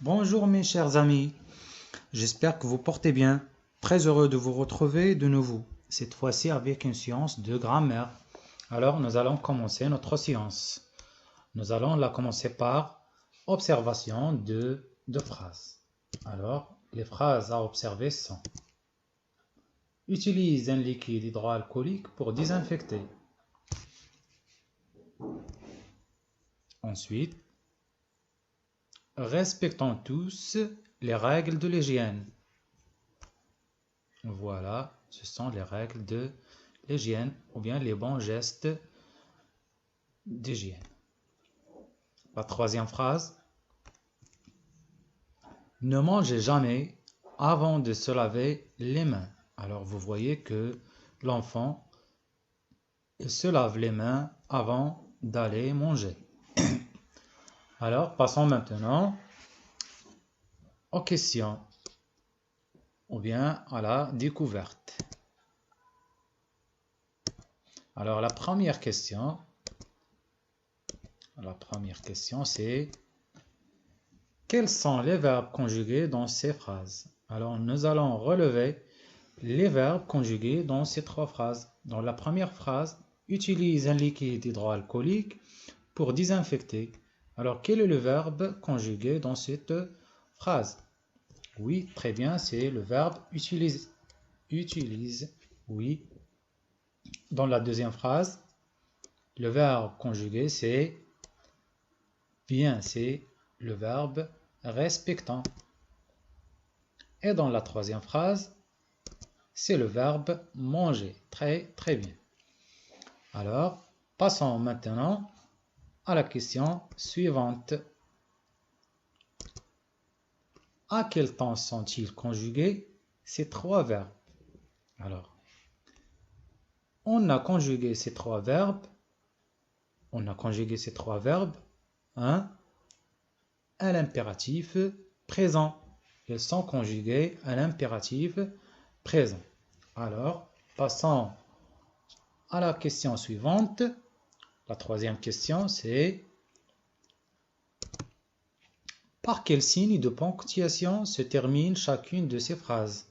Bonjour mes chers amis, j'espère que vous portez bien. Très heureux de vous retrouver de nouveau, cette fois-ci avec une séance de grammaire. Alors nous allons commencer notre séance. Nous allons la commencer par observation de phrases. Alors les phrases à observer sont: utilise un liquide hydroalcoolique pour désinfecter. Ensuite, respectons tous les règles de l'hygiène. Voilà, ce sont les règles de l'hygiène ou bien les bons gestes d'hygiène. La troisième phrase: ne mangez jamais avant de se laver les mains. Alors vous voyez que l'enfant se lave les mains avant d'aller manger. Alors passons maintenant aux questions ou bien à la découverte. Alors la première question c'est: quels sont les verbes conjugués dans ces phrases? Alors nous allons relever les verbes conjugués dans ces trois phrases. Dans la première phrase, utilise un liquide hydroalcoolique pour désinfecter. Alors quel est le verbe conjugué dans cette phrase? Oui, très bien, c'est le verbe utilise. Utilise, oui. Dans la deuxième phrase, le verbe conjugué c'est le verbe respectant. Et dans la troisième phrase, c'est le verbe manger. Très, très bien. Alors, passons maintenant à la question suivante. À quel temps sont-ils conjugués ces trois verbes? Alors, on a conjugué ces trois verbes. À l'impératif présent. Ils sont conjugués à l'impératif présent. Alors, passons à la question suivante. La troisième question, c'est: par quel signe de ponctuation se termine chacune de ces phrases?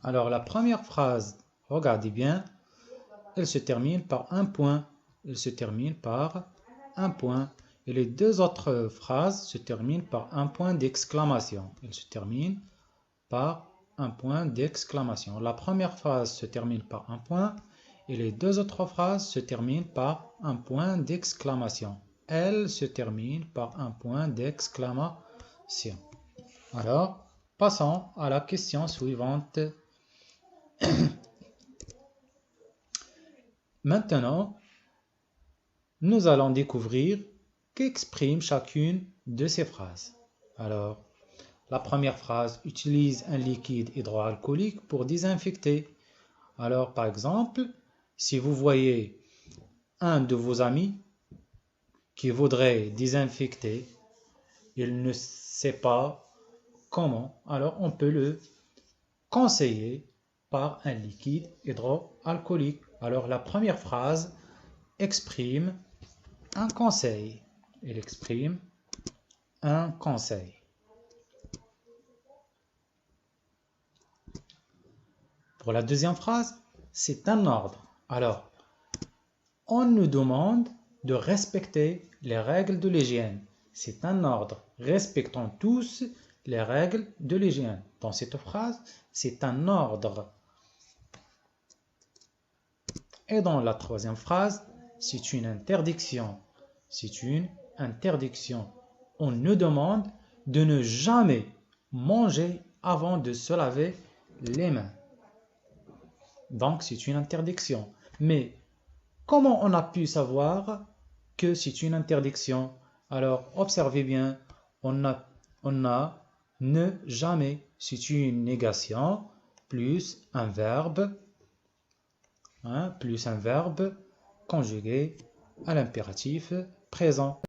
Alors, la première phrase, regardez bien, elle se termine par un point. Et les deux autres phrases se terminent par un point d'exclamation. La première phrase se termine par un point et les deux autres phrases se terminent par un point d'exclamation. Elle se termine par un point d'exclamation. Alors, passons à la question suivante. Maintenant, nous allons découvrir qu'exprime chacune de ces phrases. Alors, la première phrase: utilise un liquide hydroalcoolique pour désinfecter. Alors, par exemple, si vous voyez un de vos amis qui voudrait désinfecter, il ne sait pas comment, alors on peut le conseiller par un liquide hydroalcoolique. Alors, la première phrase exprime un conseil. Elle exprime un conseil. Pour la deuxième phrase, c'est un ordre. Alors, on nous demande de respecter les règles de l'hygiène. C'est un ordre. Respectons tous les règles de l'hygiène. Dans cette phrase, c'est un ordre. Et dans la troisième phrase, c'est une interdiction. On nous demande de ne jamais manger avant de se laver les mains. Donc, c'est une interdiction. Mais comment on a pu savoir que c'est une interdiction? Alors, observez bien, on a ne jamais, c'est une négation, plus un verbe conjugué à l'impératif présent.